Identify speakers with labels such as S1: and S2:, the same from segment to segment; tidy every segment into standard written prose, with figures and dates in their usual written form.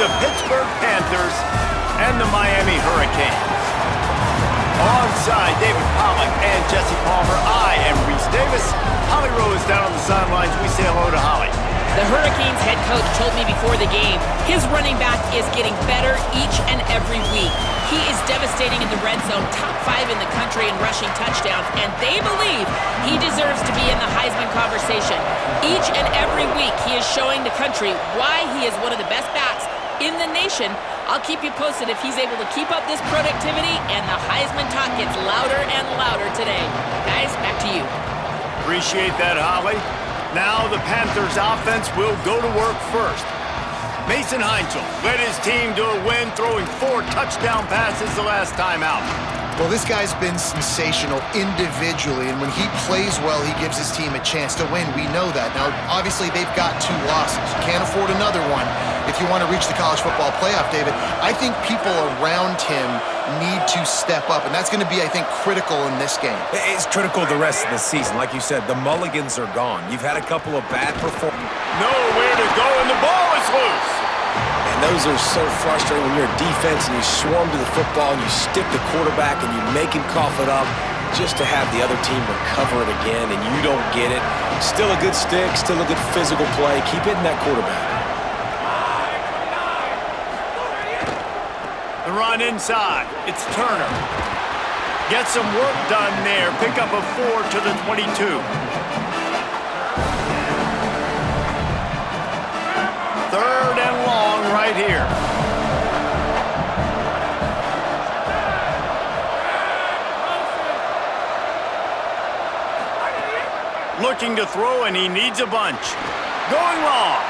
S1: the Pittsburgh Panthers and the Miami Hurricanes. Alongside David Pollack and Jesse Palmer, I am Reese Davis. Holly Rowe is down on the sidelines. We say hello to Holly.
S2: The Hurricanes head coach told me before the game, his running back is getting better each and every week. He is devastating in the red zone, top 5 in the country in rushing touchdowns, and they believe he deserves to be in the Heisman conversation. Each and every week, he is showing the country why he is one of the best backs in the nation. I'll keep you posted if he's able to keep up this productivity, and the Heisman talk gets louder and louder today. Guys, back to you.
S1: Appreciate that, Holly. Now the Panthers offense will go to work first. Mason Heinzel led his team to a win, throwing 4 touchdown passes the last time out.
S3: Well, this guy's been sensational individually, and when he plays well, he gives his team a chance to win. We know that. Now, obviously, they've got 2 losses. You can't afford another one if you want to reach the college football playoff, David. I think people around him need to step up, and that's going to be, I think, critical in this game.
S4: It's critical the rest of the season. Like you said, the mulligans are gone. You've had a couple of bad performances.
S1: Nowhere to go, and the ball is loose.
S4: And those are so frustrating when you're a defense and you swarm to the football and you stick the quarterback and you make him cough it up just to have the other team recover it again and you don't get it. Still a good stick, still a good physical play. Keep hitting that quarterback.
S1: The run inside. It's Turner. Get some work done there. Pick up a 4 to the 22. Third and long right here. Looking to throw, and he needs a bunch. Going long.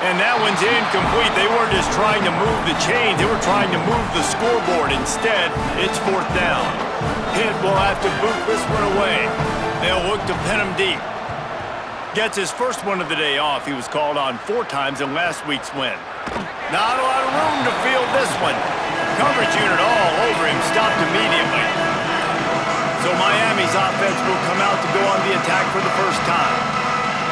S1: And that one's incomplete. They weren't just trying to move the chains. They were trying to move the scoreboard. Instead, it's 4th down. Pitt will have to boot this one away. They'll look to pin him deep. Gets his first one of the day off. He was called on 4 times in last week's win. Not a lot of room to field this one. Coverage unit all over him. Stopped immediately. So Miami's offense will come out to go on the attack for the first time.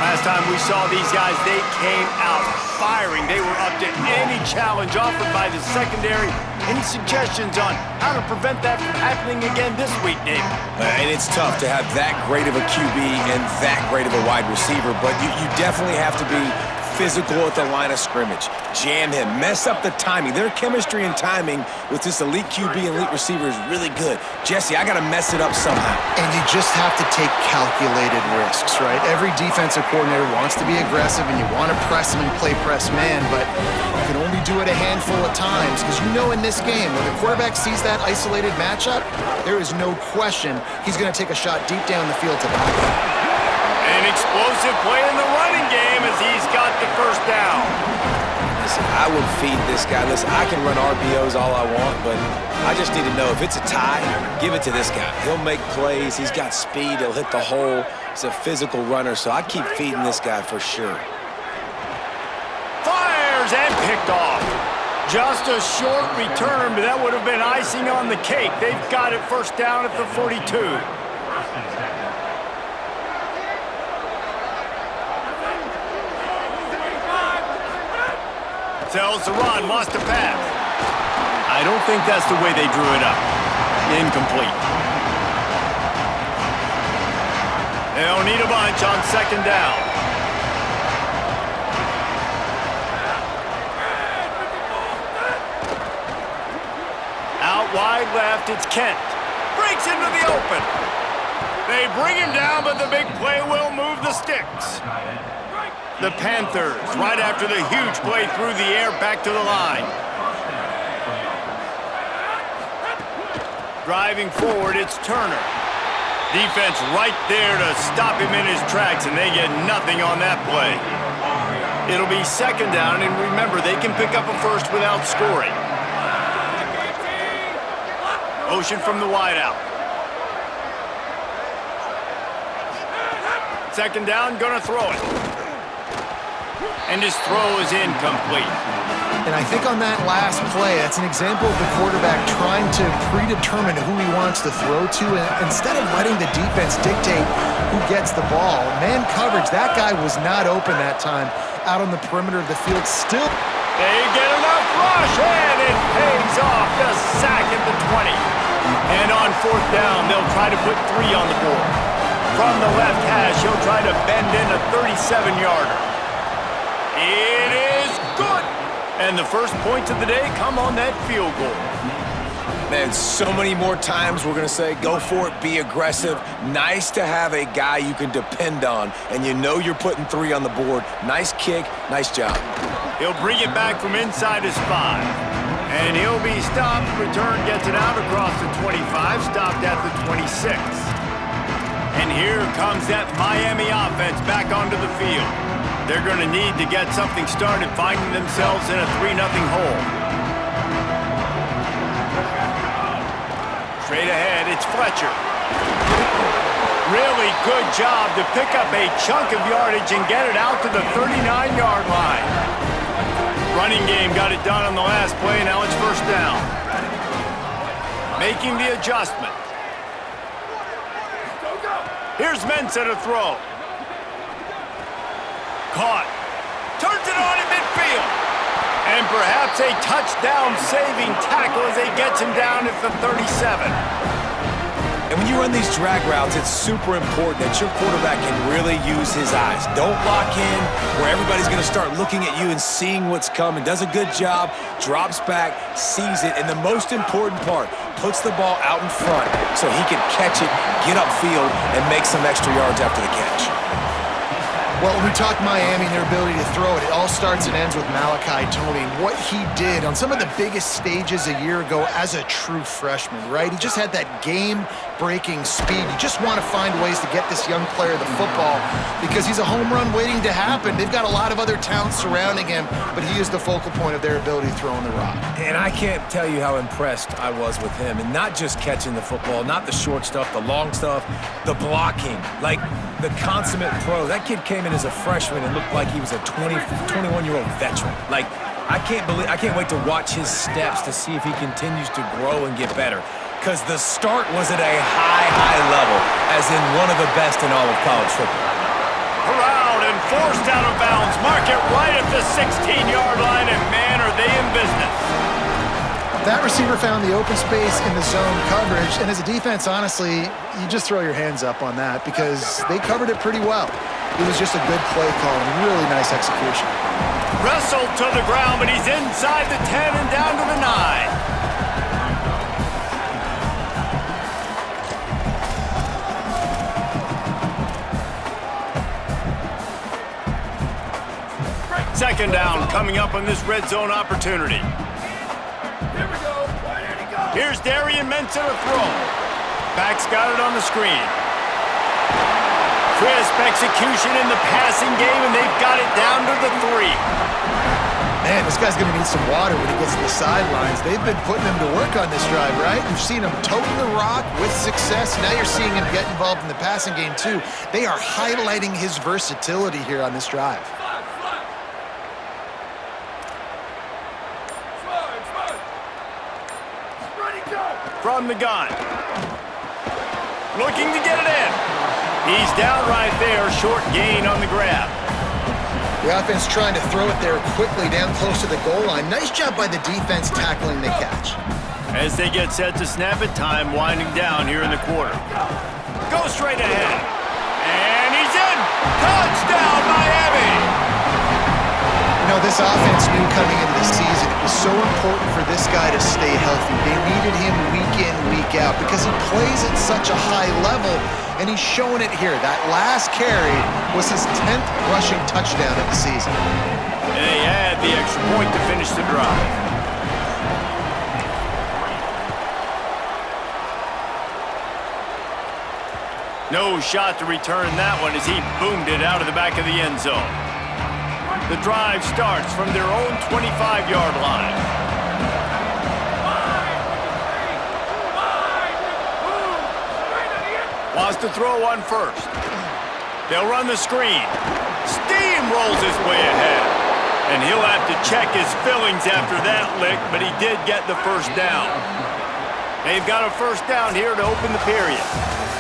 S1: Last time we saw these guys, they came out firing. They were up to any challenge offered by the secondary. Any suggestions on how to prevent that from happening again this week, David?
S4: And it's tough to have that great of a QB and that great of a wide receiver, but you definitely have to be physical at the line of scrimmage. Jam him, mess up the timing. Their chemistry and timing with this elite QB and elite receiver is really good. Jesse, I got to mess it up somehow.
S3: And you just have to take calculated risks, right? Every defensive coordinator wants to be aggressive, and you want to press him and play press man, but you can only do it a handful of times because you know in this game, when the quarterback sees that isolated matchup, there is no question he's going to take a shot deep down the field to back up.
S1: An explosive play in the running game as he's got the first down.
S4: Listen, I would feed this guy. Listen, I can run RPOs all I want, but I just need to know if it's a tie, give it to this guy. He'll make plays. He's got speed. He'll hit the hole. He's a physical runner, so I keep feeding this guy for sure.
S1: Fires and picked off. Just a short return, but that would have been icing on the cake. They've got it first down at the 42. Tells the run, lost a pass. I don't think that's the way they drew it up. Incomplete. They'll need a bunch on 2nd down. Out wide left, it's Kent. Breaks into the open. They bring him down, but the big play will move the sticks. The Panthers, right after the huge play through the air, back to the line. Driving forward, it's Turner. Defense right there to stop him in his tracks, and they get nothing on that play. It'll be 2nd down, and remember, they can pick up a first without scoring. Motion from the wideout. 2nd down, gonna throw it. And his throw is incomplete.
S3: And I think on that last play, that's an example of the quarterback trying to predetermine who he wants to throw to, and instead of letting the defense dictate who gets the ball. Man coverage, that guy was not open that time, out on the perimeter of the field still.
S1: They get enough rush, and it pays off. The sack at the 20. And on 4th down, they'll try to put 3 on the board. From the left hash, he'll try to bend in a 37-yarder. It is good. And the first points of the day come on that field goal.
S4: Man, so many more times we're going to say, go for it, be aggressive. Nice to have a guy you can depend on, and you know you're putting 3 on the board. Nice kick, nice job.
S1: He'll bring it back from inside his 5. And he'll be stopped. Return gets it out across the 25, stopped at the 26. And here comes that Miami offense back onto the field. They're going to need to get something started, finding themselves in a 3-0 hole. Straight ahead, it's Fletcher. Really good job to pick up a chunk of yardage and get it out to the 39-yard line. Running game got it done on the last play, now it's 1st down. Making the adjustment. Here's Mensah to throw. Caught. Turns it on in midfield. And perhaps a touchdown-saving tackle as he gets him down at the 37.
S4: And when you run these drag routes, it's super important that your quarterback can really use his eyes. Don't lock in where everybody's going to start looking at you and seeing what's coming. Does a good job, drops back, sees it, and the most important part, puts the ball out in front so he can catch it, get upfield, and make some extra yards after the catch.
S3: Well, when we talk Miami and their ability to throw it, it all starts and ends with Malachi Tony. What he did on some of the biggest stages a year ago as a true freshman, right? He just had that game-breaking speed. You just want to find ways to get this young player the football because he's a home run waiting to happen. They've got a lot of other talent surrounding him, but he is the focal point of their ability to throw on the rock.
S4: And I can't tell you how impressed I was with him. And not just catching the football, not the short stuff, the long stuff, the blocking. Like the consummate pro. That kid came in as a freshman and looked like he was a 21-year-old veteran. Like, I can't wait to watch his steps to see if he continues to grow and get better. Because the start was at a high level, as in one of the best in all of college football.
S1: Corralled and forced out of bounds. Mark it right at the 16-yard line, and man, are they in business.
S3: That receiver found the open space in the zone coverage, and as a defense, honestly, you just throw your hands up on that because they covered it pretty well. It was just a good play call and really nice execution.
S1: Wrestled to the ground, but he's inside the 10 and down to the 9. Second down coming up on this red zone opportunity. Here we go. Here's Darian Mensah to throw. Back's got it on the screen. Crisp execution in the passing game, and they've got it down to the 3.
S3: Man, this guy's going to need some water when he gets to the sidelines. They've been putting him to work on this drive, right? You've seen him toting the rock with success. Now you're seeing him get involved in the passing game, too. They are highlighting his versatility here on this drive.
S1: From the gun. Looking to get it in. He's down right there, short gain on the grab.
S3: The offense trying to throw it there quickly down close to the goal line. Nice job by the defense tackling the catch.
S1: As they get set to snap it, time winding down here in the quarter. Go straight ahead. And he's in. Touchdown, Miami.
S3: You know, this offense knew coming into the season it was so important for this guy to stay healthy. They needed him week in, week out because he plays at such a high level, and he's showing it here. That last carry was his 10th rushing touchdown of the season.
S1: And they add the extra point to finish the drive. No shot to return that one as he boomed it out of the back of the end zone. The drive starts from their own 25-yard line. Wants to throw one first. They'll run the screen. Steamrolls his way ahead. And he'll have to check his fillings after that lick, but he did get the first down. They've got a first down here to open the period.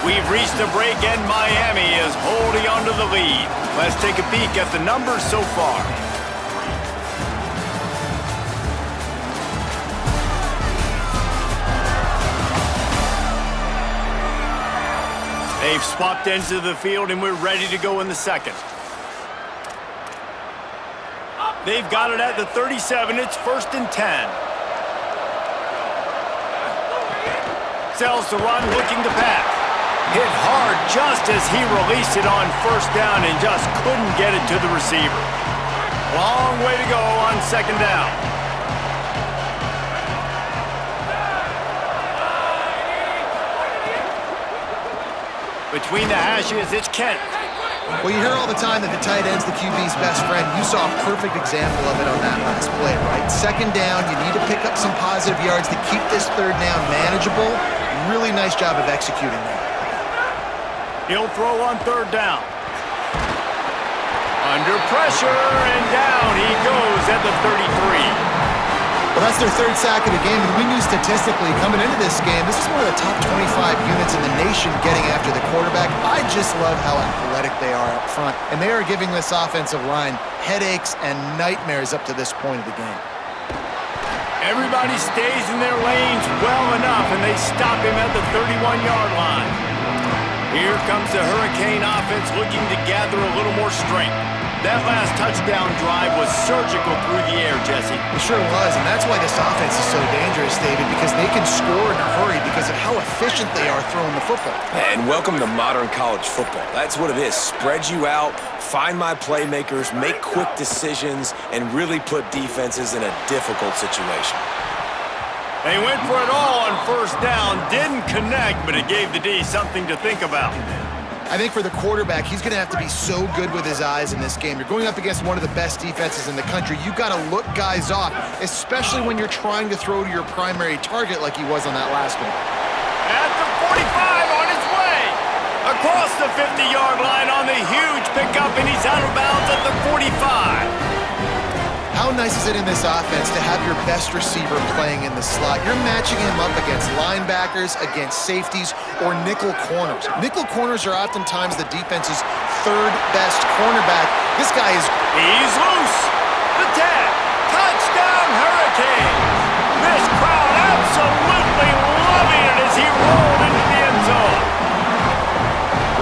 S1: We've reached the break, and Miami is holding on to the lead. Let's take a peek at the numbers so far. They've swapped ends of the field, and we're ready to go in the second. They've got it at the 37. It's 1st and 10. Sells the run, looking to pass. Hit hard just as he released it on 1st down and just couldn't get it to the receiver. Long way to go on 2nd down. Between the hashes, it's Kent.
S3: Well, you hear all the time that the tight end's the QB's best friend. You saw a perfect example of it on that last play, right? 2nd down, you need to pick up some positive yards to keep this 3rd down manageable. Really nice job of executing that.
S1: He'll throw on 3rd down. Under pressure, and down he goes at the 33.
S3: Well, that's their 3rd sack of the game, and we knew statistically coming into this game, this is one of the top 25 units in the nation getting after the quarterback. I just love how athletic they are up front, and they are giving this offensive line headaches and nightmares up to this point of the game.
S1: Everybody stays in their lanes well enough, and they stop him at the 31-yard line. Here comes the Hurricane offense looking to gather a little more strength. That last touchdown drive was surgical through the air, Jesse.
S3: It sure was, and that's why this offense is so dangerous, David, because they can score in a hurry because of how efficient they are throwing the football.
S4: And welcome to modern college football. That's what it is. Spread you out, find my playmakers, make quick decisions, and really put defenses in a difficult situation.
S1: They went for it all on 1st down, didn't connect, but it gave the D something to think about.
S3: I think for the quarterback, he's going to have to be so good with his eyes in this game. You're going up against one of the best defenses in the country. You've got to look guys off, especially when you're trying to throw to your primary target like he was on that last one.
S1: At the 45, on his way. Across the 50-yard line on the huge pickup, and he's out of bounds at the 45.
S3: How nice is it in this offense to have your best receiver playing in the slot? You're matching him up against linebackers, against safeties, or nickel corners. Nickel corners are oftentimes the defense's 3rd best cornerback. This guy is...
S1: He's loose. The tag. Touchdown, Hurricanes. This crowd absolutely loving it as he rolled into the end zone.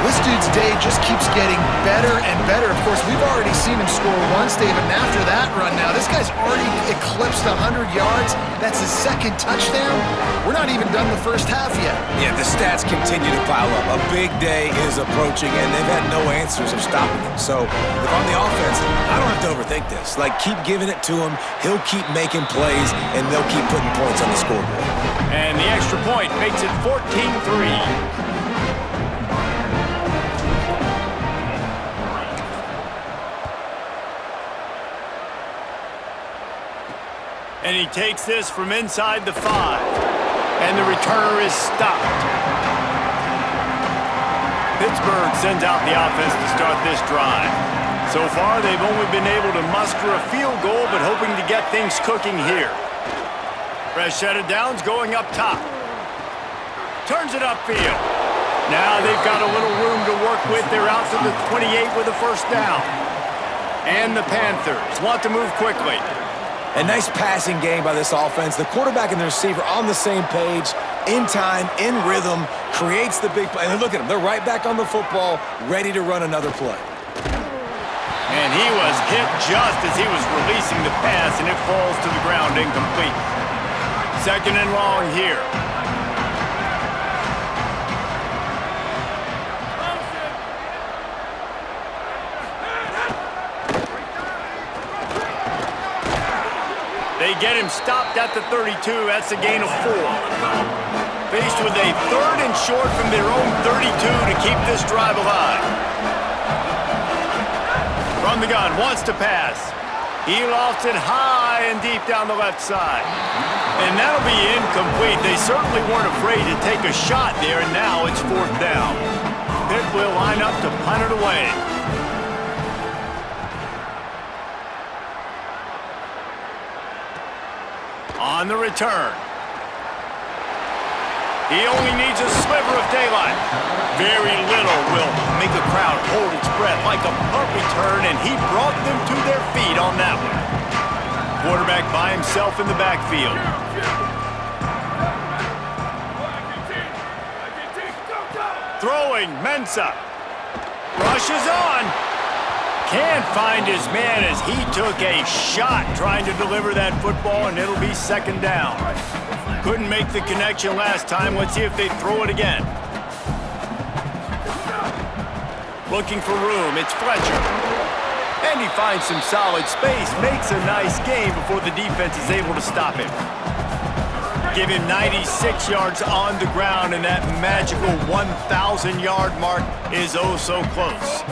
S3: This dude's day just keeps getting better and better. Of course, we've already seen him score once, David, and after that run now, this guy's already eclipsed 100 yards. That's his 2nd touchdown. We're not even done the 1st half yet.
S4: Yeah, the stats continue to pile up. A big day is approaching, and they've had no answers of stopping him. So, if I'm the offense, I don't have to overthink this. Like, keep giving it to him. He'll keep making plays, and they'll keep putting points on the scoreboard.
S1: And the extra point makes it 14-3. And he takes this from inside the 5. And the returner is stopped. Pittsburgh sends out the offense to start this drive. So far, they've only been able to muster a field goal, but hoping to get things cooking here. Fresh set of downs going up top. Turns it upfield. Now they've got a little room to work with. They're out to the 28 with a 1st down. And the Panthers want to move quickly.
S4: A nice passing game by this offense. The quarterback and the receiver on the same page, in time, in rhythm, creates the big play. And look at them. They're right back on the football, ready to run another play.
S1: And he was hit just as he was releasing the pass, and it falls to the ground incomplete. 2nd and long here. They get him stopped at the 32. That's a gain of 4. Faced with a 3rd and short from their own 32 to keep this drive alive. From the gun, wants to pass. He lofts it high and deep down the left side. And that'll be incomplete. They certainly weren't afraid to take a shot there, and now it's 4th down. Pitt will line up to punt it away. On the return. He only needs a sliver of daylight. Very little will make a crowd hold its breath like a punt return, and he brought them to their feet on that one. Quarterback by himself in the backfield. Throwing, Mensah. Rushes on. Can't find his man as he took a shot trying to deliver that football, and it'll be second down. Couldn't make the connection last time. Let's see if they throw it again. Looking for room. It's Fletcher. And he finds some solid space. Makes a nice game before the defense is able to stop him. Give him 96 yards on the ground, and that magical 1,000-yard mark is oh so close.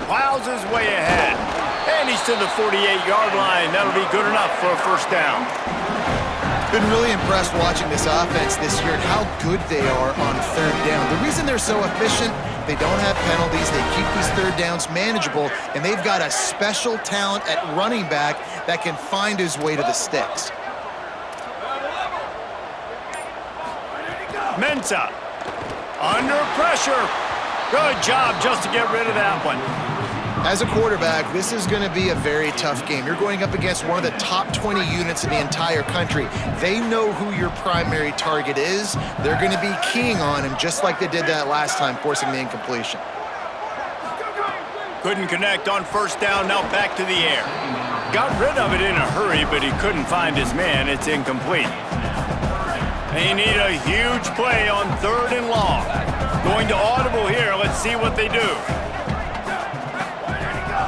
S1: Plows his way ahead. And he's to the 48-yard line. That'll be good enough for a first down.
S3: Been really impressed watching this offense this year and how good they are on third down. The reason they're so efficient, they don't have penalties, they keep these third downs manageable, and they've got a special talent at running back that can find his way to the sticks.
S1: Mensah under pressure. Good job just to get rid of that one.
S3: As a quarterback, this is going to be a very tough game. You're going up against one of the top 20 units in the entire country. They know who your primary target is. They're going to be keying on him just like they did that last time, forcing the incompletion.
S1: Couldn't connect on first down, now back to the air. Got rid of it in a hurry, but he couldn't find his man. It's incomplete. They need a huge play on third and long. Going to audible here. Let's see what they do.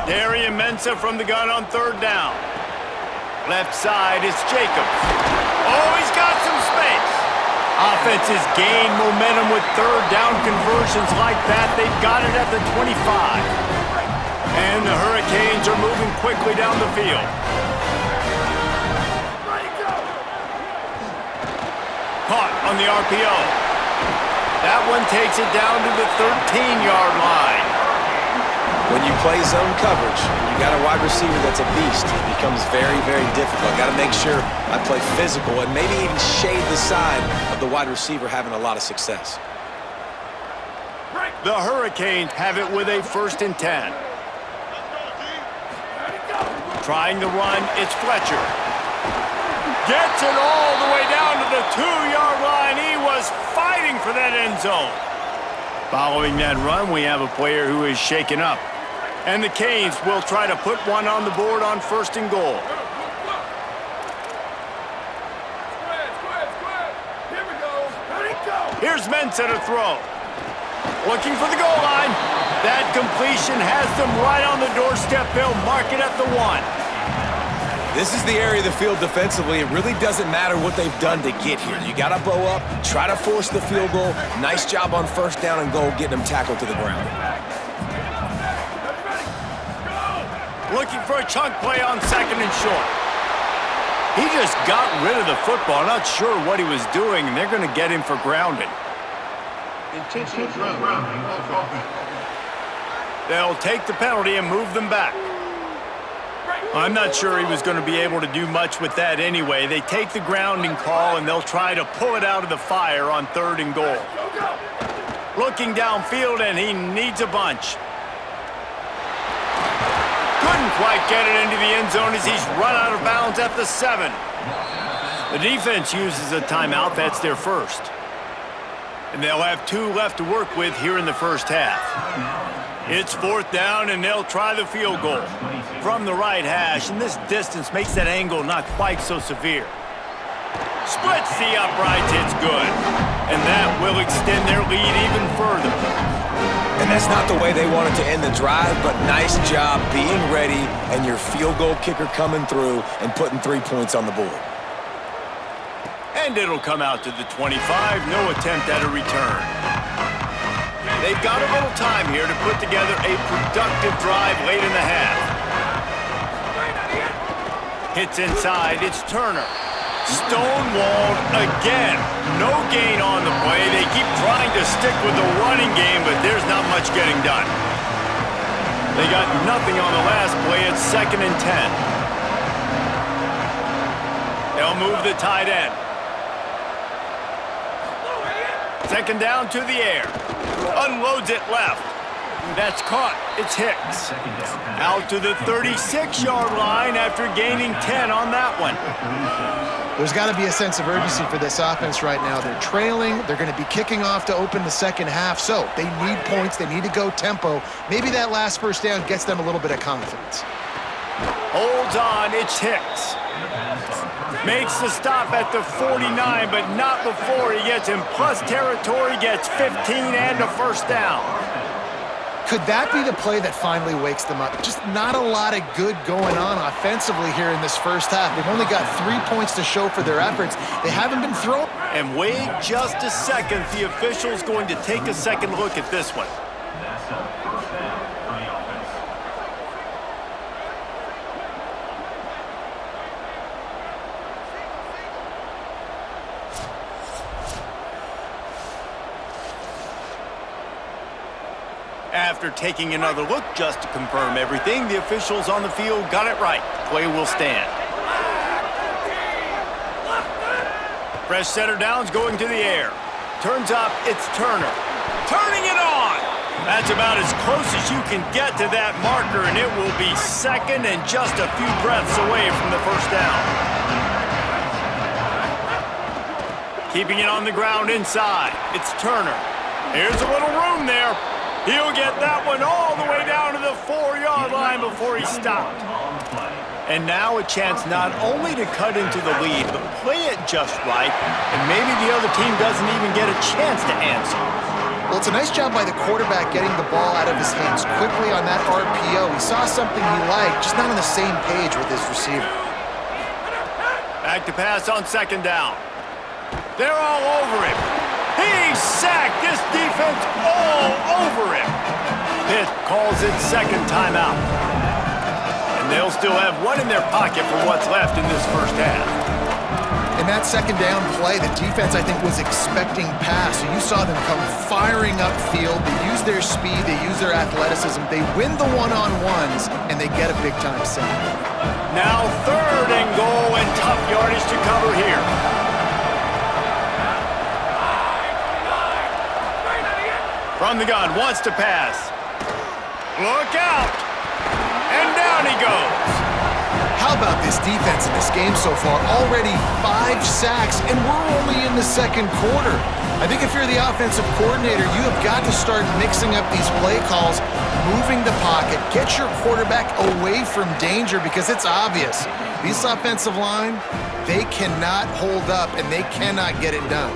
S1: Darian Mensah from the gun on third down. Left side, it's Jacobs. Oh, he's got some space. Offenses gain momentum with third down conversions like that. They've got it at the 25. And the Hurricanes are moving quickly down the field. Caught on the RPO. That one takes it down to the 13-yard line.
S4: When you play zone coverage, you got a wide receiver that's a beast. It becomes very, very difficult. Got to make sure I play physical and maybe even shade the side of the wide receiver having a lot of success.
S1: The Hurricanes have it with a 1st and 10. Trying the run, it's Fletcher. Gets it all the way down to the 2-yard line. He was fighting for that end zone. Following that run, we have a player who is shaken up. And the Canes will try to put one on the board on 1st and goal. Here's Mensah to throw. Looking for the goal line. That completion has them right on the doorstep. They'll mark it at the 1.
S4: This is the area of the field defensively. It really doesn't matter what they've done to get here. You got to bow up, try to force the field goal. Nice job on 1st down and goal, getting them tackled to the ground.
S1: Looking for a chunk play on 2nd and short. He just got rid of the football. Not sure what he was doing, and they're going to get him for grounding. They'll take the penalty and move them back. I'm not sure he was going to be able to do much with that anyway. They take the grounding call, and they'll try to pull it out of the fire on 3rd and goal. Looking downfield, and he needs a bunch. Couldn't quite get it into the end zone as he's run out of bounds at the 7. The defense uses a timeout. That's their 1st. And they'll have 2 left to work with here in the 1st half. It's 4th down, and they'll try the field goal from the right hash, and this distance makes that angle not quite so severe. Splits the uprights, it's good. And that will extend their lead even further.
S4: And that's not the way they wanted to end the drive, but nice job being ready and your field goal kicker coming through and putting 3 points on the board.
S1: And it'll come out to the 25, no attempt at a return. They've got a little time here to put together a productive drive late in the half. Hits inside, it's Turner. Stonewalled again. No gain on the play. They keep trying to stick with the running game, but there's not much getting done. They got nothing on the last play. It's 2nd and 10. They'll move the tight end. Second down to the air. Unloads it left. That's caught. It's Hicks. Out to the 36-yard line after gaining 10 on that one.
S3: There's got to be a sense of urgency for this offense right now. They're trailing. They're going to be kicking off to open the second half. So they need points. They need to go tempo. Maybe that last first down gets them a little bit of confidence.
S1: Holds on. It's Hicks. Makes the stop at the 49, but not before he gets in plus territory, gets 15 and a first down.
S3: Could that be the play that finally wakes them up? Just not a lot of good going on offensively here in this first half. They've only got 3 points to show for their efforts. They haven't been thrown.
S1: And wait just a second. The official's going to take a second look at this one. After taking another look just to confirm everything, the officials on the field got it right. Play will stand. Fresh center downs going to the air. Turns up, it's Turner. Turning it on! That's about as close as you can get to that marker, and it will be second and just a few breaths away from the first down. Keeping it on the ground inside, it's Turner. Here's a little room there. He'll get that one all the way down to the 4-yard line before he stopped. And now a chance not only to cut into the lead, but play it just right, and maybe the other team doesn't even get a chance to answer.
S3: Well, it's a nice job by the quarterback getting the ball out of his hands quickly on that RPO. He saw something he liked, just not on the same page with his receiver.
S1: Back to pass on second down. They're all over him. He's sacked. This defense all over him. Pitt calls it second timeout. And they'll still have one in their pocket for what's left in this first half.
S3: In that second down play, the defense, I think, was expecting pass. So you saw them come firing upfield. They use their speed. They use their athleticism. They win the one-on-ones, and they get a big-time sack.
S1: Now third and goal, and tough yardage to cover here. From the gun, wants to pass. Look out! And down he goes.
S3: How about this defense in this game so far? Already 5 sacks, and we're only in the second quarter. I think if you're the offensive coordinator, you have got to start mixing up these play calls, moving the pocket, get your quarterback away from danger, because it's obvious. This offensive line, they cannot hold up, and they cannot get it done.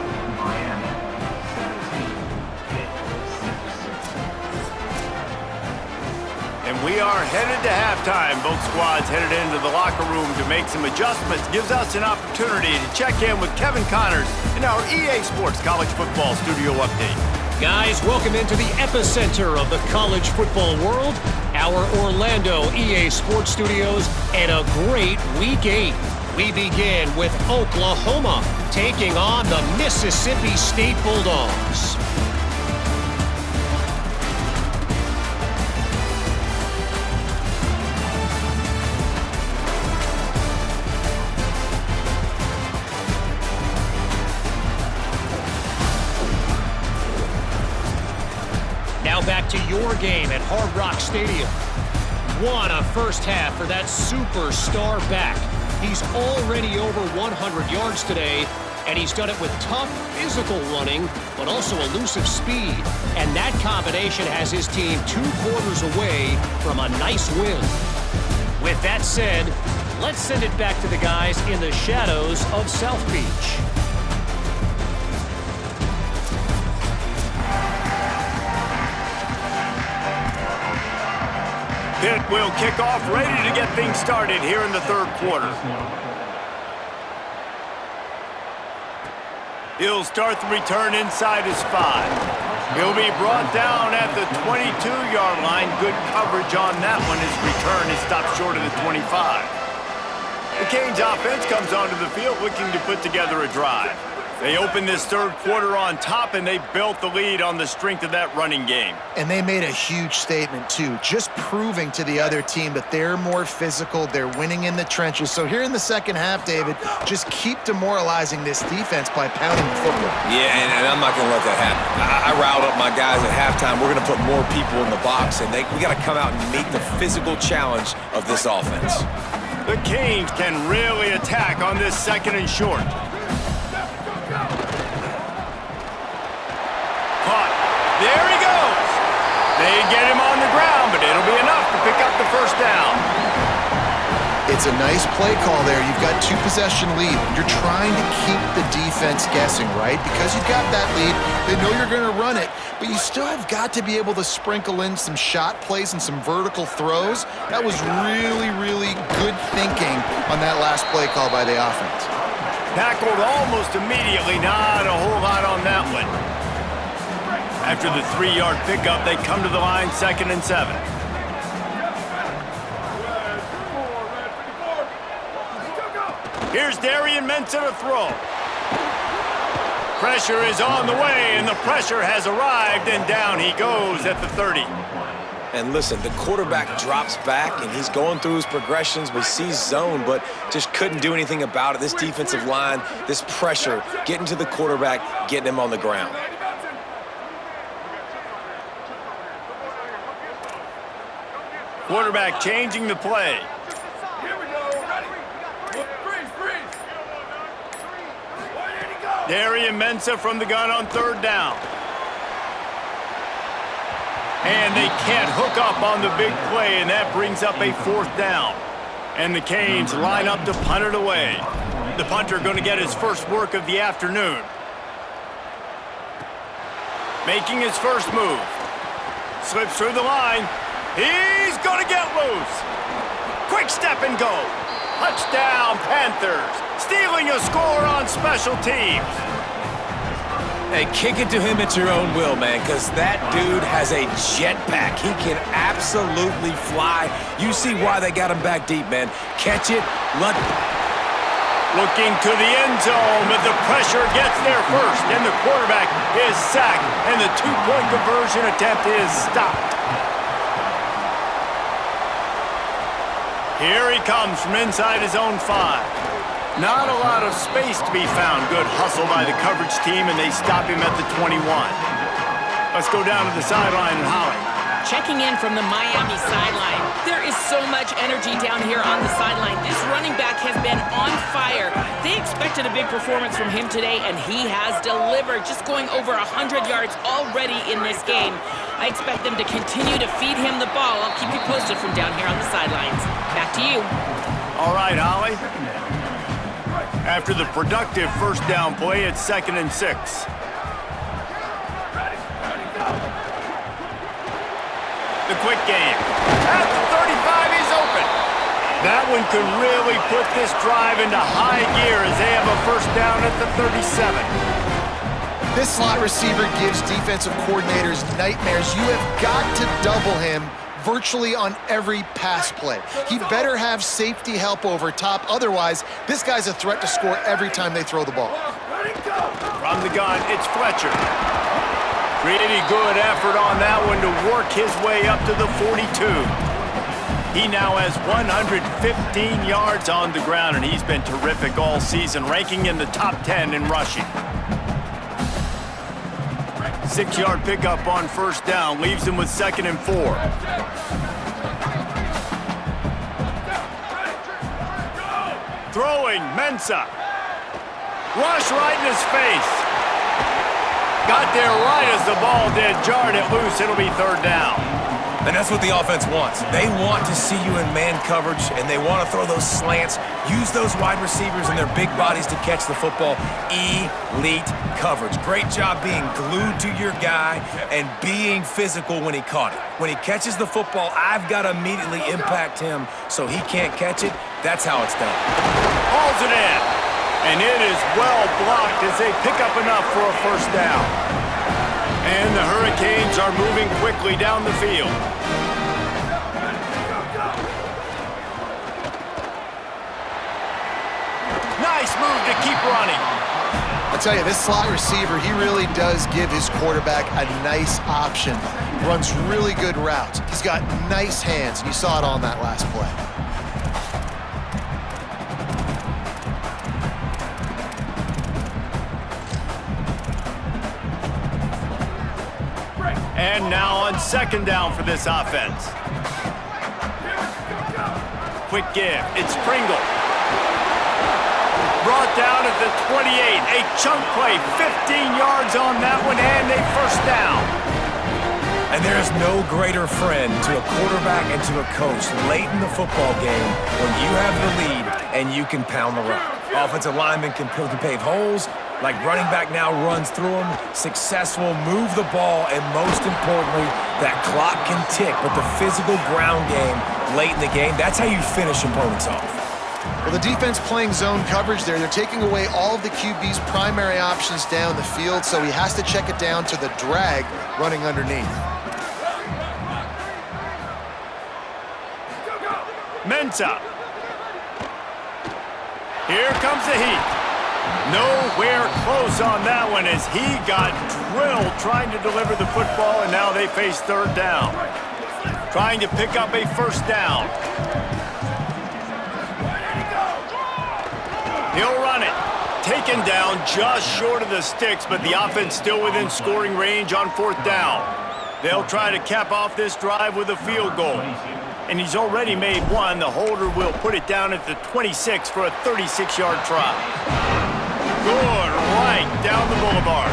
S1: We are headed to halftime. Both squads headed into the locker room to make some adjustments. Gives us an opportunity to check in with Kevin Connors in our EA Sports College Football Studio Update.
S5: Guys, welcome into the epicenter of the college football world, our Orlando EA Sports Studios, and a great Week 8. We begin with Oklahoma taking on the Mississippi State Bulldogs. Back to your game at Hard Rock Stadium. What a first half for that superstar back. He's already over 100 yards today, and he's done it with tough physical running, but also elusive speed. And that combination has his team 2 quarters away from a nice win. With that said, let's send it back to the guys in the shadows of South Beach.
S1: Pitt will kick off, ready to get things started here in the third quarter. He'll start the return inside his 5. He'll be brought down at the 22-yard line. Good coverage on that one. His return is stopped short of the 25. The Canes offense comes onto the field looking to put together a drive. They opened this third quarter on top, and they built the lead on the strength of that running game.
S3: And they made a huge statement, too, just proving to the other team that they're more physical, they're winning in the trenches. So here in the second half, David, just keep demoralizing this defense by pounding the football.
S4: Yeah, and I'm not going to let that happen. I riled up my guys at halftime. We're going to put more people in the box, and we got to come out and meet the physical challenge of this offense.
S1: The Canes can really attack on this second and short. There he goes. They get him on the ground, but it'll be enough to pick up the first down.
S3: It's a nice play call there. You've got 2-possession lead. You're trying to keep the defense guessing, right? Because you've got that lead, they know you're going to run it, but you still have got to be able to sprinkle in some shot plays and some vertical throws. That was really, really good thinking on that last play call by the offense.
S1: Tackled almost immediately. Not a whole lot on that one. After the 3-yard pickup, they come to the line, 2nd and 7. Here's Darian Mensah to throw. Pressure is on the way, and the pressure has arrived, and down he goes at the 30.
S4: And listen, the quarterback drops back, and he's going through his progressions. We see zone, but just couldn't do anything about it. This defensive line, this pressure, getting to the quarterback, getting him on the ground.
S1: Quarterback changing the play.
S6: Here we go. Ready. Freeze.
S1: Darian Mensah from the gun on 3rd down. And they can't hook up on the big play, and that brings up a 4th down. And the Canes line up to punt it away. The punter going to get his first work of the afternoon. Making his first move. Slips through the line. He's going to get loose. Quick step and go. Touchdown, Panthers. Stealing a score on special teams.
S4: Hey, kick it to him at your own will, man, because that dude has a jetpack. He can absolutely fly. You see why they got him back deep, man. Catch it.
S1: Looking to the end zone, but the pressure gets there first, and the quarterback is sacked, and the 2-point conversion attempt is stopped. Here he comes from inside his own 5. Not a lot of space to be found. Good hustle by the coverage team, and they stop him at the 21. Let's go down to the sideline and Holly.
S2: Checking in from the Miami sideline. There is so much energy down here on the sideline. This running back has been on fire. They expected a big performance from him today, and he has delivered, just going over 100 yards already in this game. I expect them to continue to feed him the ball. I'll keep you posted from down here on the sidelines. Back to you.
S1: All right, Holly. After the productive first down play, it's 2nd and 6. The quick game. At the 35, he's open. That one could really put this drive into high gear as they have a first down at the 37.
S3: This slot receiver gives defensive coordinators nightmares. You have got to double him virtually on every pass play. He better have safety help over top. Otherwise, this guy's a threat to score every time they throw the ball.
S1: From the gun, it's Fletcher. Pretty good effort on that one to work his way up to the 42. He now has 115 yards on the ground, and he's been terrific all season, ranking in the top 10 in rushing. 6-yard pickup on first down, leaves him with 2nd and 4. Throwing, Mensah. Rush right in his face. Got there right as the ball did, jarred it loose. It'll be 3rd down.
S4: And that's what the offense wants. They want to see you in man coverage, and they want to throw those slants, use those wide receivers and their big bodies to catch the football. Elite coverage. Great job being glued to your guy and being physical when he caught it. When he catches the football, I've got to immediately impact him so he can't catch it. That's how it's done.
S1: Hauls it in, and it is well blocked as they pick up enough for a first down. And the Hurricanes are moving quickly down the field. Nice move to keep running.
S3: I tell you, this slot receiver, he really does give his quarterback a nice option. Runs really good routes. He's got nice hands, and you saw it on that last play.
S1: And now on second down for this offense. Quick give. It's Pringle. Brought down at the 28. A chunk play. 15 yards on that one, and a first down.
S4: And there is no greater friend to a quarterback and to a coach late in the football game when you have the lead and you can pound the rock. Offensive linemen can pave holes, like running back now runs through them, successful, move the ball, and most importantly, that clock can tick. But the physical ground game late in the game, that's how you finish opponents off.
S3: Well, the defense playing zone coverage there. They're taking away all of the QB's primary options down the field, so he has to check it down to the drag running underneath.
S1: Mensah. Here comes the heat. Nowhere close on that one as he got drilled trying to deliver the football, and now they face third down. Trying to pick up a first down. He'll run it. Taken down just short of the sticks, but the offense still within scoring range on fourth down. They'll try to cap off this drive with a field goal. And he's already made one. The holder will put it down at the 26 for a 36-yard try. Good right down the boulevard.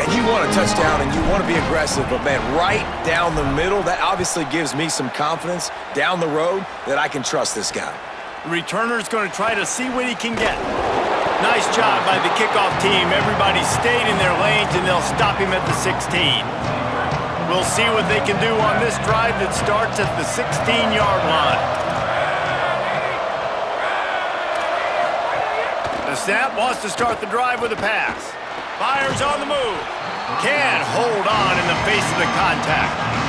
S4: And you want a touchdown and you want to be aggressive, but man, right down the middle, that obviously gives me some confidence down the road that I can trust this guy.
S1: The returner's going to try to see what he can get. Nice job by the kickoff team. Everybody stayed in their lanes, and they'll stop him at the 16. We'll see what they can do on this drive that starts at the 16-yard line. The snap wants to start the drive with a pass. Fires on the move. Can't hold on in the face of the contact.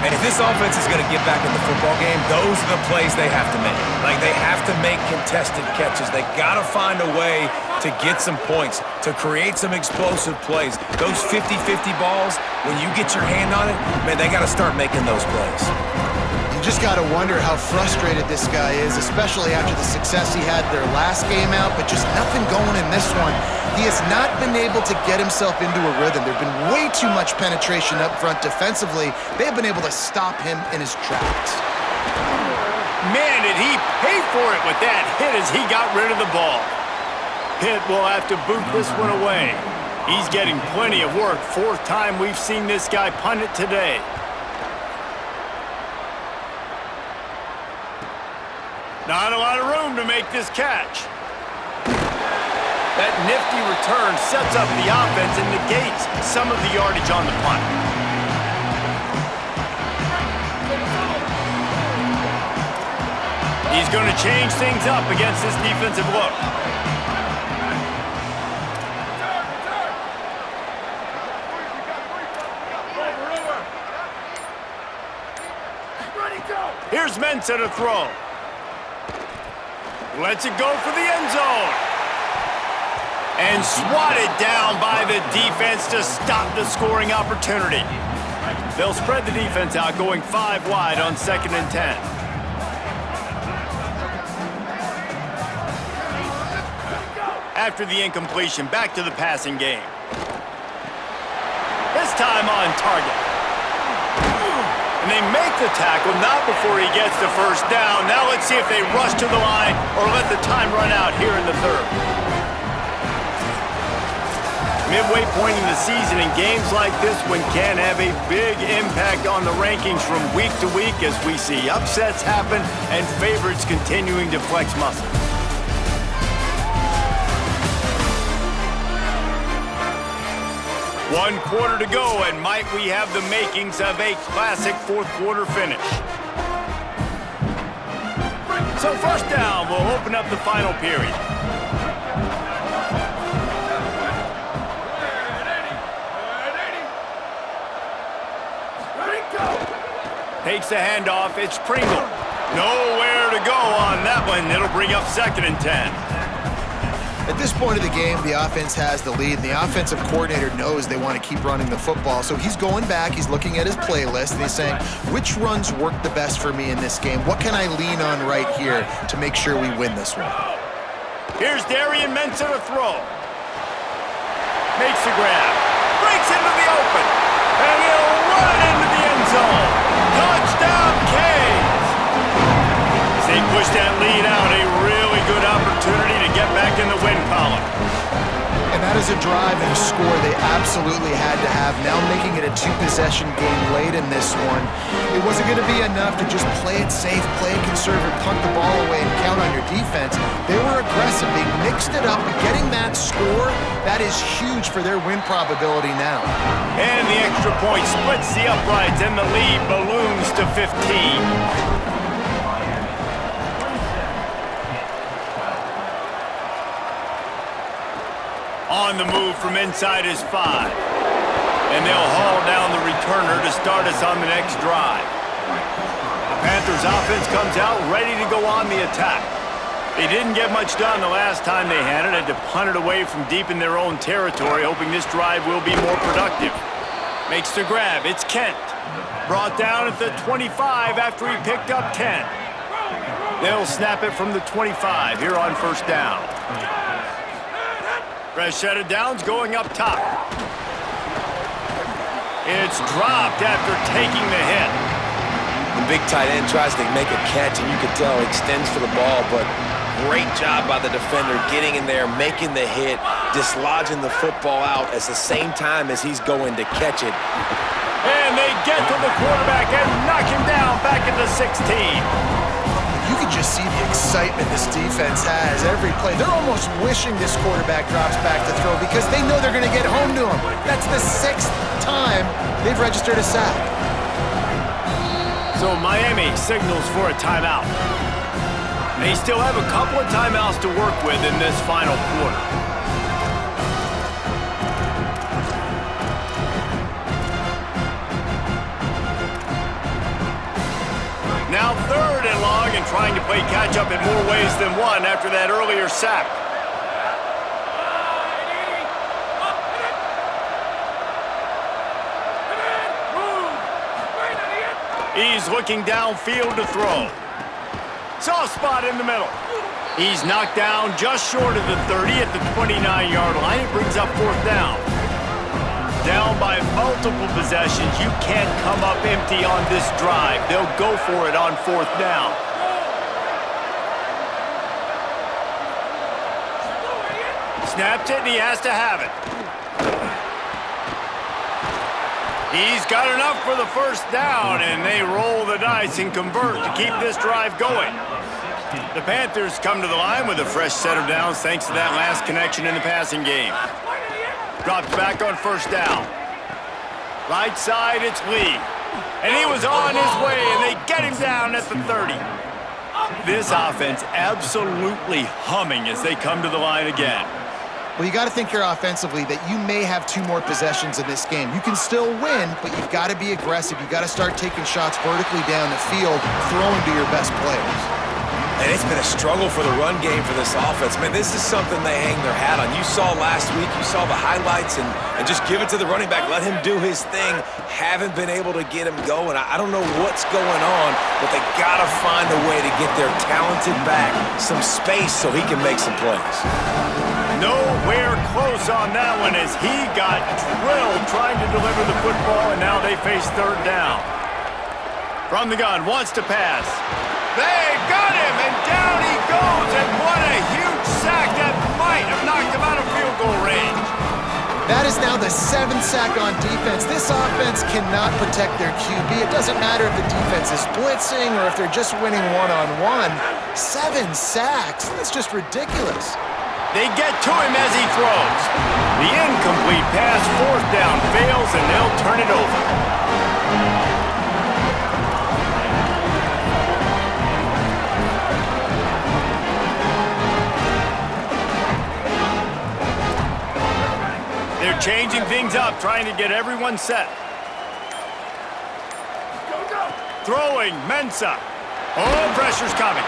S4: And if this offense is going to get back in the football game, those are the plays they have to make. Like, they have to make contested catches. They got to find a way to get some points, to create some explosive plays. Those 50-50 balls, when you get your hand on it, man, they got to start making those plays.
S3: You just got to wonder how frustrated this guy is, especially after the success he had their last game out, but just nothing going in this one. He has not been able to get himself into a rhythm. There's been way too much penetration up front defensively. They have been able to stop him in his tracks.
S1: Man, did he pay for it with that hit as he got rid of the ball. Pitt will have to boot this one away. He's getting plenty of work. Fourth time we've seen this guy punt it today. Not a lot of room to make this catch. That nifty return sets up the offense and negates some of the yardage on the punt. He's going to change things up against this defensive look. Here's Mensah to throw. Lets it go for the end zone. And swatted down by the defense to stop the scoring opportunity. They'll spread the defense out, going 5 wide on 2nd and 10. After the incompletion, back to the passing game. This time on target. And they make the tackle, not before he gets the first down. Now let's see if they rush to the line or let the time run out here in the third. Midway point in the season, and games like this one can have a big impact on the rankings from week to week as we see upsets happen and favorites continuing to flex muscle. One quarter to go, and might we have the makings of a classic fourth quarter finish. So first down will open up the final period. Takes the handoff, it's Pringle. Nowhere to go on that one. It'll bring up 2nd and 10.
S3: At this point of the game, the offense has the lead, and the offensive coordinator knows they want to keep running the football. So he's going back, he's looking at his playlist, and he's saying, which runs work the best for me in this game? What can I lean on right here to make sure we win this one?
S1: Here's Darian Mensah to throw. Makes the grab. Breaks into the open. And he'll run it into the end zone. Touchdown, Canes! As they push that lead out, a really good opportunity to get back in the win column.
S3: And that is a drive and a score they absolutely had to have. Now making it a two-possession game late in this one. It wasn't going to be enough to just play it safe, play it conservative, punt the ball away, and count on your defense. They were aggressive. They mixed it up. But getting that score, that is huge for their win probability now.
S1: And the extra point splits the uprights, and the lead balloons to 15. On the move from inside his 5. And they'll haul down the returner to start us on the next drive. The Panthers offense comes out ready to go on the attack. They didn't get much done the last time they had it. Had to punt it away from deep in their own territory, hoping this drive will be more productive. Makes the grab. It's Kent. Brought down at the 25 after he picked up 10. They'll snap it from the 25 here on first down. Fresh set of downs going up top. It's dropped after taking the hit.
S4: The big tight end tries to make a catch, and you can tell he extends for the ball, but great job by the defender getting in there, making the hit, dislodging the football out at the same time as he's going to catch it.
S1: And they get to the quarterback and knock him down back at the 16.
S3: You can just see the excitement this defense has every play. They're almost wishing this quarterback drops back to throw because they know they're going to get home to him. That's the 6th time they've registered a sack.
S1: So Miami signals for a timeout. They still have a couple of timeouts to work with in this final quarter. Now 3rd and long, and trying to play catch-up in more ways than one after that earlier sack. He's looking downfield to throw. Soft spot in the middle. He's knocked down just short of the 30 at the 29-yard line. It brings up 4th down. Down by multiple possessions. You can't come up empty on this drive. They'll go for it on 4th down. Snaps it, and he has to have it. He's got enough for the 1st down, and they roll the dice and convert to keep this drive going. The Panthers come to the line with a fresh set of downs thanks to that last connection in the passing game. Dropped back on 1st down. Right side, it's Lee. And he was on his way, and they get him down at the 30. This offense absolutely humming as they come to the line again.
S3: Well, you got to think here offensively that you may have 2 more possessions in this game. You can still win, but you've got to be aggressive. You've got to start taking shots vertically down the field, throwing to your best players.
S4: And it's been a struggle for the run game for this offense. Man, this is something they hang their hat on. You saw last week, you saw the highlights, and just give it to the running back. Let him do his thing. Haven't been able to get him going. I don't know what's going on, but they got to find a way to get their talented back some space so he can make some plays.
S1: Nowhere close on that one as he got drilled trying to deliver the football, and now they face 3rd down. From the gun, wants to pass. They got him, and down he goes, and what a huge sack that might have knocked him out of field goal range.
S3: That is now the 7th sack on defense. This offense cannot protect their QB. It doesn't matter if the defense is blitzing or if they're just winning one-on-one. 7 sacks, that's just ridiculous.
S1: They get to him as he throws. The incomplete pass, 4th down, fails, and they'll turn it over. They're changing things up, trying to get everyone set. Throwing, Mensah. Oh, pressure's coming.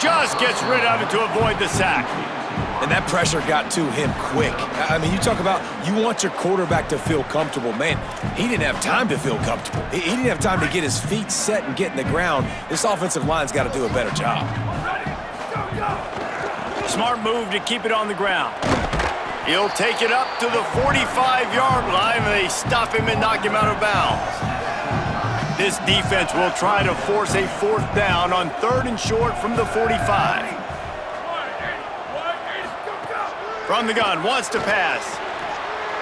S1: Just gets rid of it to avoid the sack.
S4: And that pressure got to him quick. I mean, you talk about you want your quarterback to feel comfortable. Man, he didn't have time to feel comfortable. He didn't have time to get his feet set and get in the ground. This offensive line's got to do a better job.
S1: Smart move to keep it on the ground. He'll take it up to the 45-yard line, and they stop him and knock him out of bounds. This defense will try to force a 4th down on 3rd and short from the 45. From the gun, wants to pass.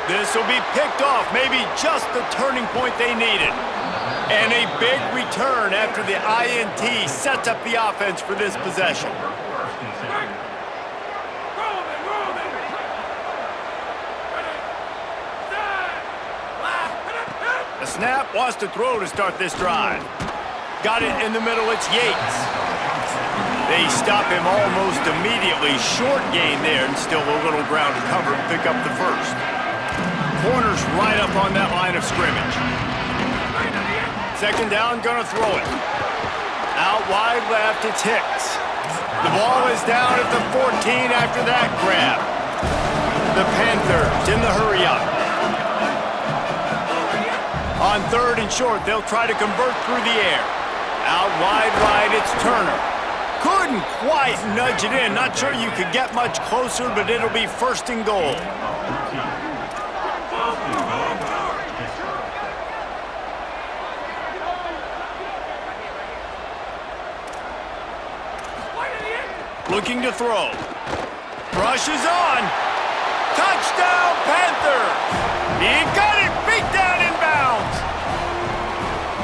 S1: This will be picked off, maybe just the turning point they needed. And a big return after the INT sets up the offense for this possession. The snap, wants to throw to start this drive. Got it in the middle, it's Yates. They stop him almost immediately. Short gain there, and still a little ground to cover to pick up the first. Corner's right up on that line of scrimmage. 2nd down, gonna throw it. Out wide left, it's Hicks. The ball is down at the 14 after that grab. The Panthers in the hurry-up. On 3rd and short, they'll try to convert through the air. Out wide right, it's Turner. Couldn't quite nudge it in. Not sure you could get much closer, but it'll be 1st and goal. Looking to throw. Rushes on. Touchdown, Panthers! He got it, beat down inbounds.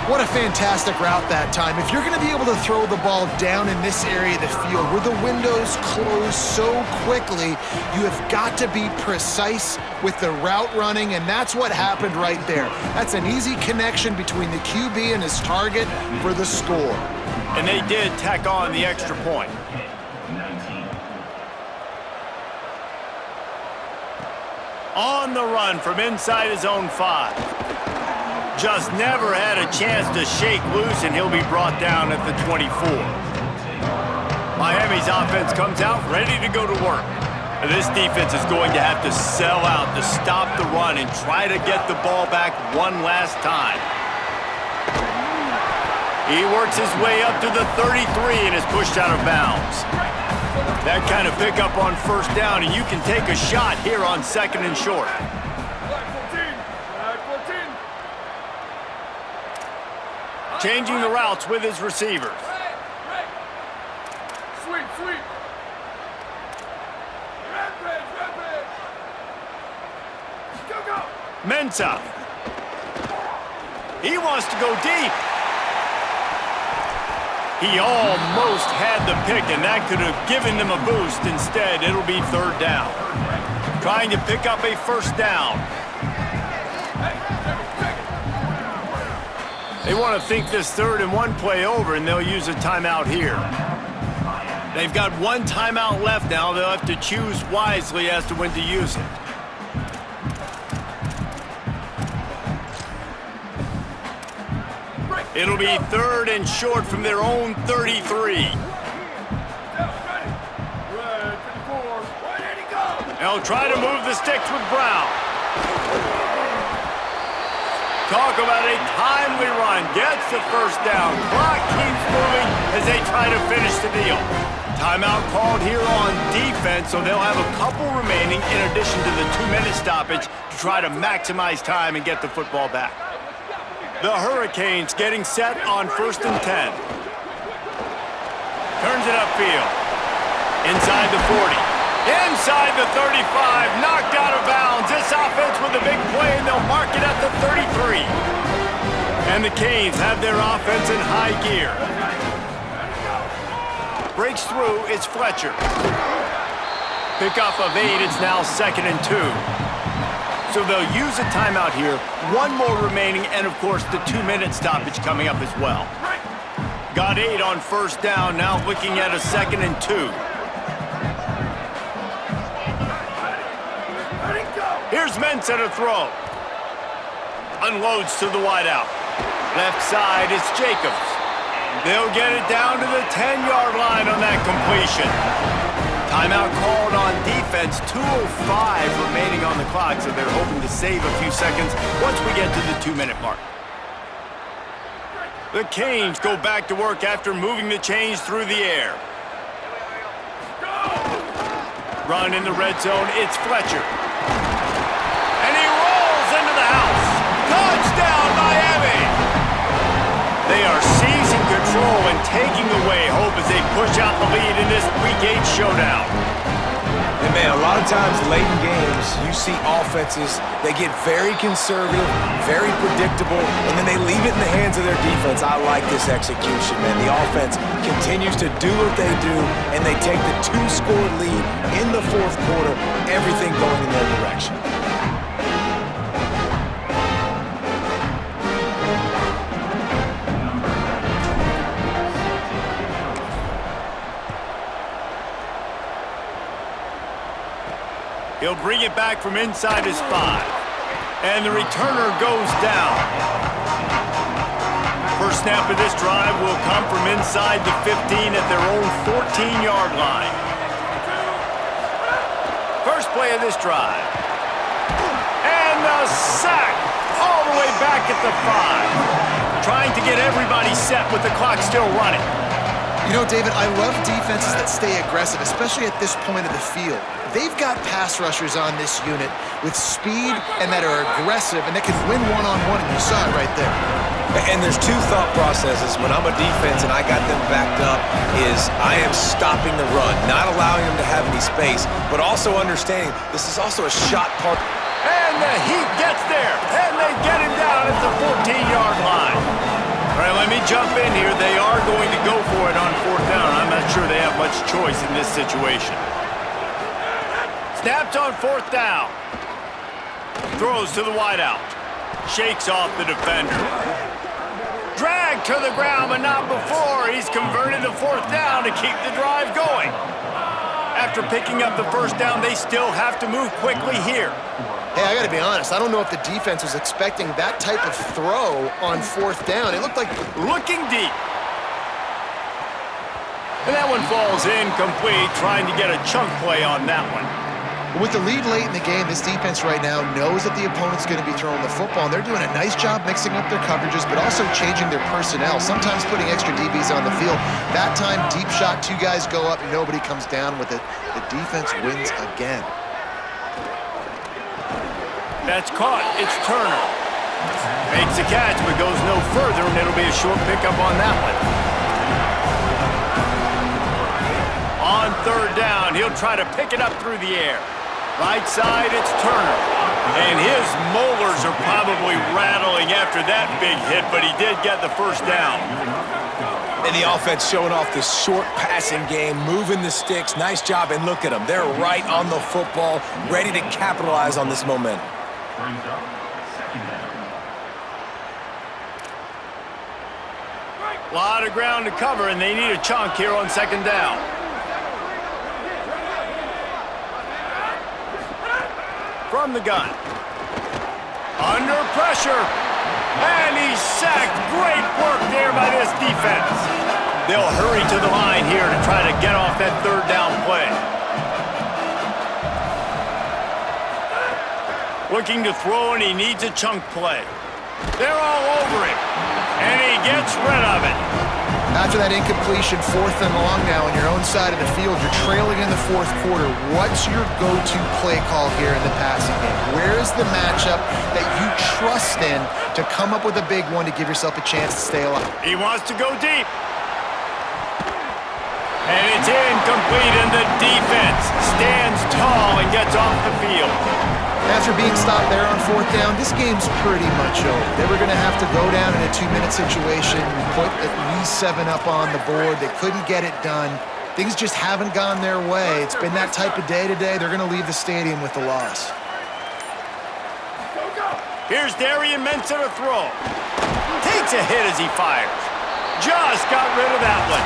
S3: What a fantastic route that time. If you're going to be able to throw the ball down in this area of the field where the windows close so quickly, you have got to be precise with the route running, and that's what happened right there. That's an easy connection between the QB and his target for the score.
S1: And they did tack on the extra point. On the run from inside his own 5. Just never had a chance to shake loose, and he'll be brought down at the 24. Miami's offense comes out ready to go to work. This defense is going to have to sell out to stop the run and try to get the ball back one last time. He works his way up to the 33 and is pushed out of bounds. That kind of pickup on 1st down, and you can take a shot here on 2nd and short. Changing the routes with his receivers.
S6: Sweep, sweep. Rampage. Go.
S1: Mensah. He wants to go deep. He almost had the pick, and that could have given them a boost. Instead, it'll be 3rd down. Trying to pick up a 1st down. They want to think this 3rd and 1 play over, and they'll use a timeout here. They've got 1 timeout left now. They'll have to choose wisely as to when to use it. It'll be 3rd and short from their own 33. They'll try to move the sticks with Brown. Talk about a timely run. Gets the 1st down. Clock keeps moving as they try to finish the deal. Timeout called here on defense, so they'll have a couple remaining in addition to the 2-minute stoppage to try to maximize time and get the football back. The Hurricanes getting set on 1st and 10. Turns it upfield. Inside the 40. Inside the 35. Knocked out of bounds. This offense with a big play, and they'll mark it at the 33. And the Canes have their offense in high gear. Breaks through, it's Fletcher. Pickup of 8, it's now 2nd and 2. So they'll use a timeout here. 1 more remaining, and of course the 2-minute stoppage coming up as well. Got 8 on 1st down, now looking at a 2nd and 2. Here's Mensah to throw. Unloads to the wideout. Left side, it's Jacobs. They'll get it down to the 10-yard line on that completion. Timeout called on defense. 2:05 remaining on the clock, so they're hoping to save a few seconds once we get to the 2-minute mark. The Canes go back to work after moving the chains through the air. Run in the red zone, it's Fletcher. And he rolls into the house. Touchdown, Miami! They are seizing control and taking away hope as they push out the lead in this Week 8 showdown.
S4: And man, a lot of times late in games, you see offenses, they get very conservative, very predictable, and then they leave it in the hands of their defense. I like this execution, man. The offense continues to do what they do, and they take the 2-score lead in the fourth quarter, everything going in their direction.
S1: He'll bring it back from inside his 5. And the returner goes down. First snap of this drive will come from inside the 15 at their own 14-yard line. First play of this drive. And the sack all the way back at the 5. Trying to get everybody set with the clock still running.
S3: You know, David, I love defenses that stay aggressive, especially at this point of the field. They've got pass rushers on this unit with speed and that are aggressive and that can win one-on-one, and you saw it right there.
S4: And there's two thought processes when I'm a defense and I got them backed up is I am stopping the run, not allowing them to have any space, but also understanding this is also a shot part.
S1: And the Heat gets there, and they get him down at the 14-yard line. All right, let me jump in here. They are going to go for it on 4th down. I'm not sure they have much choice in this situation. Snapped on 4th down. Throws to the wideout. Shakes off the defender. Dragged to the ground, but not before. He's converted to 4th down to keep the drive going. After picking up the first down, they still have to move quickly here.
S3: Hey, I got to be honest. I don't know if the defense was expecting that type of throw on 4th down. It looked like
S1: looking deep. And that one falls incomplete, trying to get a chunk play on that one.
S3: with the lead late in the game, this defense right now knows that the opponent's going to be throwing the football, and they're doing a nice job mixing up their coverages, but also changing their personnel, sometimes putting extra DBs on the field. That time, deep shot, two guys go up, and nobody comes down with it. The defense wins again.
S1: That's caught. It's Turner. Makes a catch, but goes no further, and it'll be a short pickup on that one. On third down, he'll try to pick it up through the air. Right side, it's Turner. And his molars are probably rattling after that big hit, but he did get the first down.
S4: And the offense showing off this short passing game, moving the sticks. Nice job, and look at them. They're right on the football, ready to capitalize on this momentum.
S1: A lot of ground to cover, and they need a chunk here on second down. From the gun. Under pressure. And he's sacked. Great work there by this defense. They'll hurry to the line here to try to get off that third down play. Looking to throw, and he needs a chunk play. They're all over him. And he gets rid of it.
S3: After that incompletion, 4th and long now on your own side of the field, you're trailing in the fourth quarter. What's your go-to play call here in the passing game? Where is the matchup that you trust in to come up with a big one to give yourself a chance to stay alive?
S1: He wants to go deep. And it's incomplete, and the defense stands tall and gets off the field.
S3: After being stopped there on 4th down, this game's pretty much over. They were going to have to go down in a 2-minute situation, put at least 7 up on the board. They couldn't get it done. Things just haven't gone their way. It's been that type of day today. They're going to leave the stadium with the loss.
S1: Here's Darian Mensah to throw. Takes a hit as he fires. Just got rid of that one.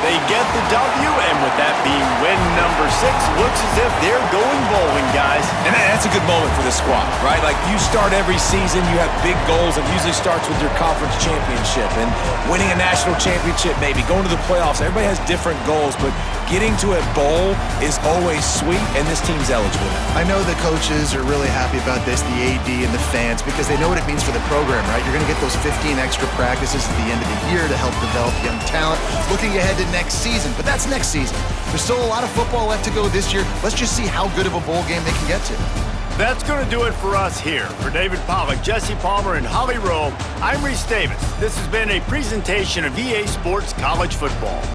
S1: They They get the W, and with that being win number 6, looks as if they're going bowling, guys.
S4: And that's a good moment for the squad, right? Like, you start every season, you have big goals. It usually starts with your conference championship and winning a national championship, maybe going to the playoffs. Everybody has different goals, but getting to a bowl is always sweet, and this team's eligible.
S3: I know the coaches are really happy about this, the AD and the fans, because they know what it means for the program, right? You're going to get those 15 extra practices at the end of the year to help develop young talent, looking ahead to next season. But that's next season. There's still a lot of football left to go this year. Let's just see how good of a bowl game they can get to.
S1: That's going to do it for us here. For David Pollack, Jesse Palmer, and Holly Rowe, I'm Reese Davis. This has been a presentation of EA Sports College Football.